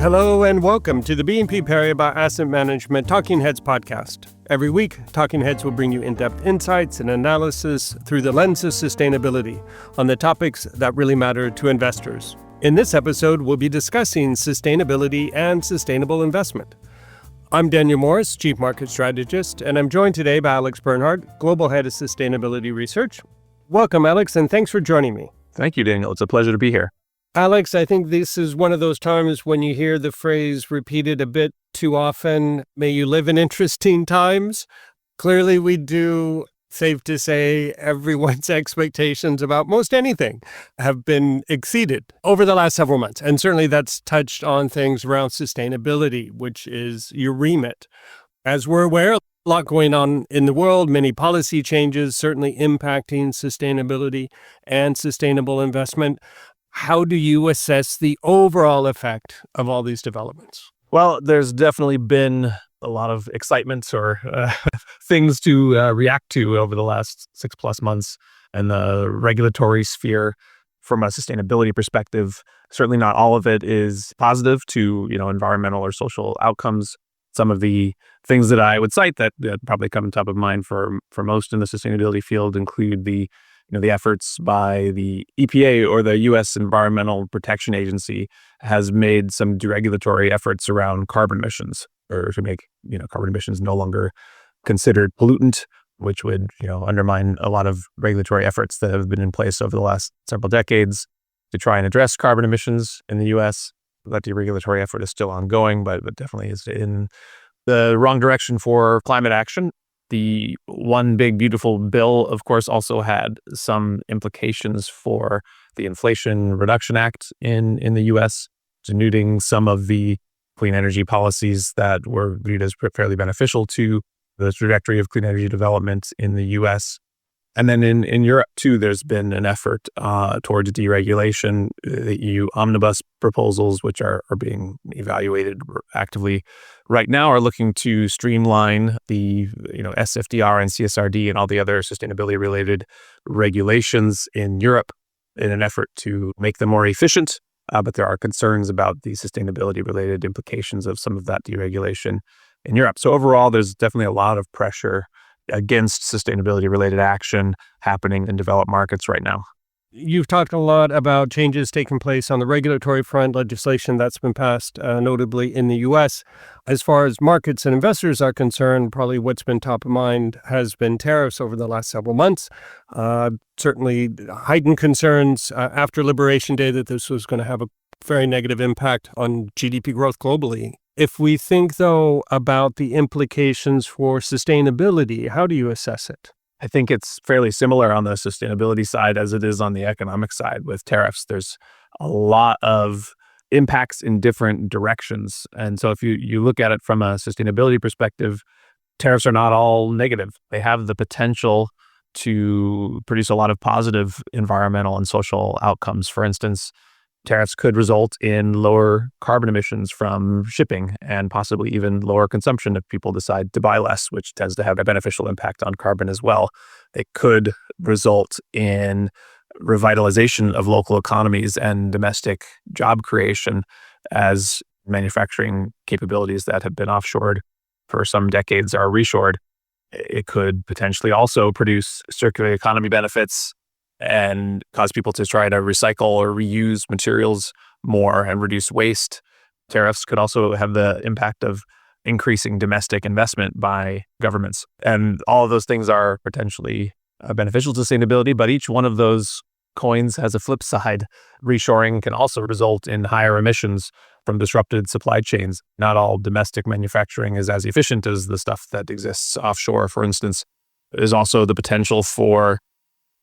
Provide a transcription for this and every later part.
Hello and welcome to the BNP Paribas Asset Management Talking Heads podcast. Every week, Talking Heads will bring you in-depth insights and analysis through the lens of sustainability on the topics that really matter to investors. In this episode, we'll be discussing sustainability and sustainable investment. I'm Daniel Morris, Chief Market Strategist, and I'm joined today by Alex Bernhardt, Global Head of Sustainability Research. Welcome, Alex, and thanks for joining me. Thank you, Daniel. It's a pleasure to be here. Alex, I think this is one of those times when you hear the phrase repeated a bit too often, may you live in interesting times. Clearly we do. Safe to say everyone's expectations about most anything have been exceeded over the last several months. And certainly that's touched on things around sustainability, which is your remit. As we're aware, a lot going on in the world, many policy changes certainly impacting sustainability and sustainable investment. How do you assess the overall effect of all these developments? Well, there's definitely been a lot of excitement or things to react to over the last 6+ months in the regulatory sphere from a sustainability perspective. Certainly not all of it is positive to, environmental or social outcomes. Some of the things that I would cite that probably come top of mind for most in the sustainability field include the efforts by the EPA, or the U.S. Environmental Protection Agency, has made some deregulatory efforts around carbon emissions, or to make carbon emissions no longer considered pollutant, which would undermine a lot of regulatory efforts that have been in place over the last several decades to try and address carbon emissions in the U.S. That deregulatory effort is still ongoing, but definitely is in the wrong direction for climate action. The One Big Beautiful Bill, of course, also had some implications for the Inflation Reduction Act in the U.S., denuding some of the clean energy policies that were viewed as fairly beneficial to the trajectory of clean energy development in the U.S. And then in Europe, too, there's been an effort towards deregulation. The EU omnibus proposals, which are being evaluated actively right now, are looking to streamline the SFDR and CSRD and all the other sustainability-related regulations in Europe in an effort to make them more efficient. But there are concerns about the sustainability-related implications of some of that deregulation in Europe. So overall, there's definitely a lot of pressure against sustainability-related action happening in developed markets right now. You've talked a lot about changes taking place on the regulatory front, legislation that's been passed, notably in the U.S. As far as markets and investors are concerned, probably what's been top of mind has been tariffs over the last several months. Certainly heightened concerns after Liberation Day that this was going to have a very negative impact on GDP growth globally. If we think, though, about the implications for sustainability, how do you assess it? I think it's fairly similar on the sustainability side as it is on the economic side with tariffs. There's a lot of impacts in different directions. And so if you look at it from a sustainability perspective, tariffs are not all negative. They have the potential to produce a lot of positive environmental and social outcomes. For instance, tariffs could result in lower carbon emissions from shipping and possibly even lower consumption if people decide to buy less, which tends to have a beneficial impact on carbon as well. It could result in revitalization of local economies and domestic job creation as manufacturing capabilities that have been offshored for some decades are reshored. It could potentially also produce circular economy benefits and cause people to try to recycle or reuse materials more and reduce waste. Tariffs could also have the impact of increasing domestic investment by governments. And all of those things are potentially beneficial to sustainability, but each one of those coins has a flip side. Reshoring can also result in higher emissions from disrupted supply chains. Not all domestic manufacturing is as efficient as the stuff that exists offshore, for instance. There's also the potential for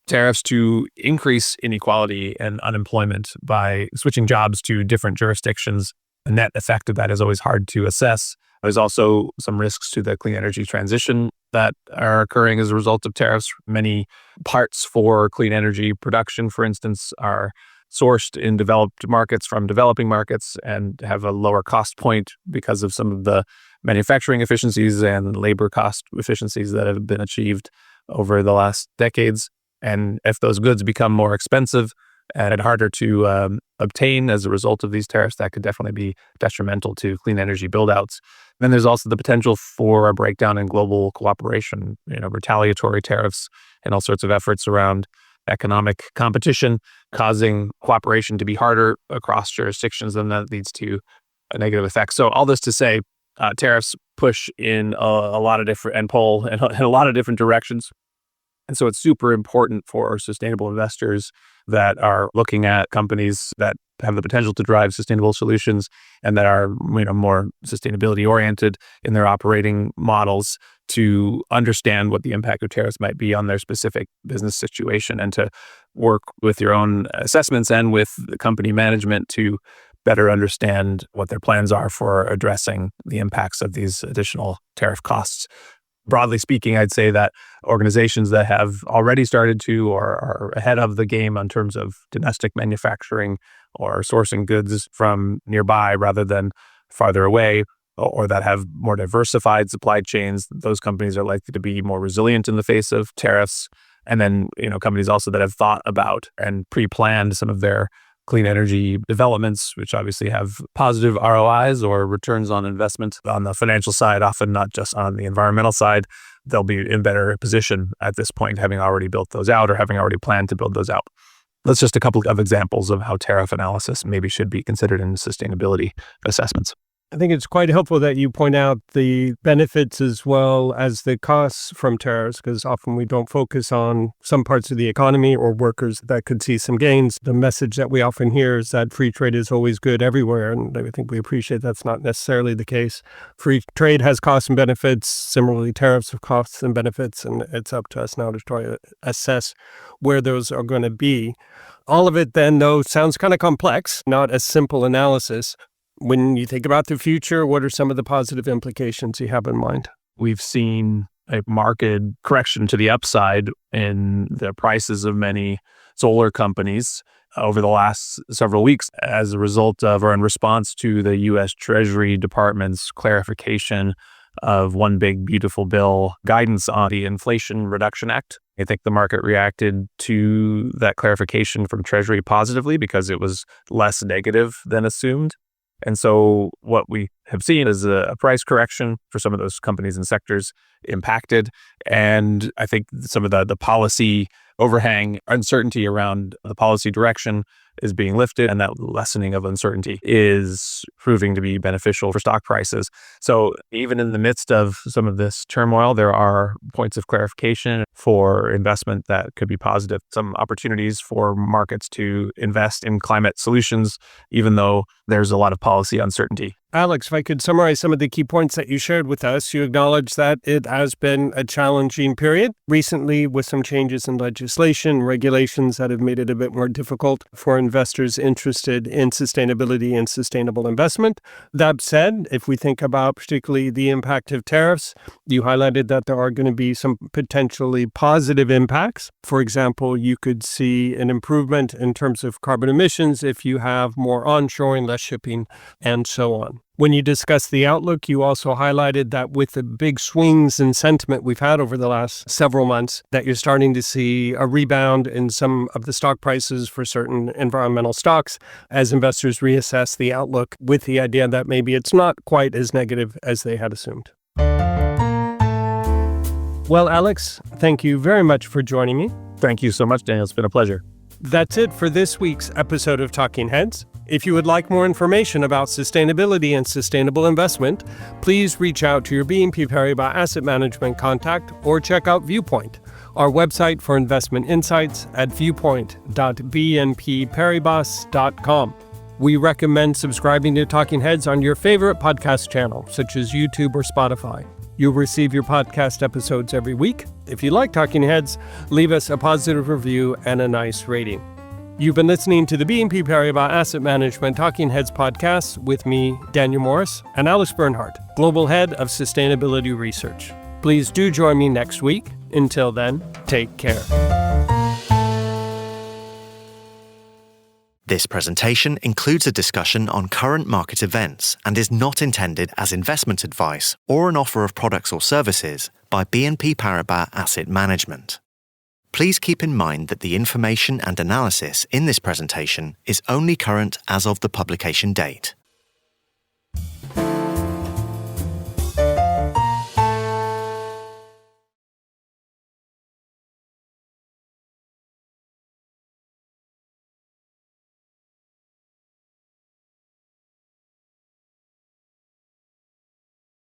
tariffs to increase inequality and unemployment by switching jobs to different jurisdictions. The net effect of that is always hard to assess. There's also some risks to the clean energy transition that are occurring as a result of tariffs. Many parts for clean energy production, for instance, are sourced in developed markets from developing markets and have a lower cost point because of some of the manufacturing efficiencies and labor cost efficiencies that have been achieved over the last decades. And if those goods become more expensive, and harder to obtain as a result of these tariffs, that could definitely be detrimental to clean energy buildouts. Then there's also the potential for a breakdown in global cooperation, retaliatory tariffs and all sorts of efforts around economic competition, causing cooperation to be harder across jurisdictions, and that leads to a negative effect. So all this to say, tariffs push in a lot of different and pull in a lot of different directions. And so it's super important for sustainable investors that are looking at companies that have the potential to drive sustainable solutions and that are more sustainability oriented in their operating models to understand what the impact of tariffs might be on their specific business situation, and to work with your own assessments and with the company management to better understand what their plans are for addressing the impacts of these additional tariff costs. Broadly speaking, I'd say that organizations that have already started to or are ahead of the game in terms of domestic manufacturing or sourcing goods from nearby rather than farther away, or that have more diversified supply chains, those companies are likely to be more resilient in the face of tariffs. And then, companies also that have thought about and pre-planned some of their clean energy developments, which obviously have positive ROIs or returns on investment on the financial side, often not just on the environmental side, they'll be in better position at this point, having already built those out or having already planned to build those out. That's just a couple of examples of how tariff analysis maybe should be considered in sustainability assessments. I think it's quite helpful that you point out the benefits as well as the costs from tariffs, because often we don't focus on some parts of the economy or workers that could see some gains. The message that we often hear is that free trade is always good everywhere, and I think we appreciate that's not necessarily the case. Free trade has costs and benefits. Similarly, tariffs have costs and benefits, and it's up to us now to try to assess where those are going to be. All of it then, though, sounds kind of complex, not a simple analysis. When you think about the future, what are some of the positive implications you have in mind? We've seen a market correction to the upside in the prices of many solar companies over the last several weeks as a result of or in response to the U.S. Treasury Department's clarification of One Big Beautiful Bill guidance on the Inflation Reduction Act. I think the market reacted to that clarification from Treasury positively because it was less negative than assumed. And so what we have seen is a price correction for some of those companies and sectors impacted. And I think some of the policy overhang, uncertainty around the policy direction is being lifted, and that lessening of uncertainty is proving to be beneficial for stock prices. So even in the midst of some of this turmoil, there are points of clarification for investment that could be positive. Some opportunities for markets to invest in climate solutions, even though there's a lot of policy uncertainty. Alex, if I could summarize some of the key points that you shared with us, you acknowledge that it has been a challenging period recently with some changes in legislation, regulations that have made it a bit more difficult for investors interested in sustainability and sustainable investment. That said, if we think about particularly the impact of tariffs, you highlighted that there are going to be some potentially positive impacts. For example, you could see an improvement in terms of carbon emissions if you have more onshoring, less shipping, and so on. When you discussed the outlook, you also highlighted that with the big swings in sentiment we've had over the last several months, that you're starting to see a rebound in some of the stock prices for certain environmental stocks as investors reassess the outlook with the idea that maybe it's not quite as negative as they had assumed. Well, Alex, thank you very much for joining me. Thank you so much, Daniel. It's been a pleasure. That's it for this week's episode of Talking Heads. If you would like more information about sustainability and sustainable investment, please reach out to your BNP Paribas Asset Management contact or check out Viewpoint, our website for investment insights at viewpoint.bnpparibas.com. We recommend subscribing to Talking Heads on your favorite podcast channel, such as YouTube or Spotify. You'll receive your podcast episodes every week. If you like Talking Heads, leave us a positive review and a nice rating. You've been listening to the BNP Paribas Asset Management Talking Heads podcast with me, Daniel Morris, and Alex Bernhardt, Global Head of Sustainability Research. Please do join me next week. Until then, take care. This presentation includes a discussion on current market events and is not intended as investment advice or an offer of products or services by BNP Paribas Asset Management. Please keep in mind that the information and analysis in this presentation is only current as of the publication date.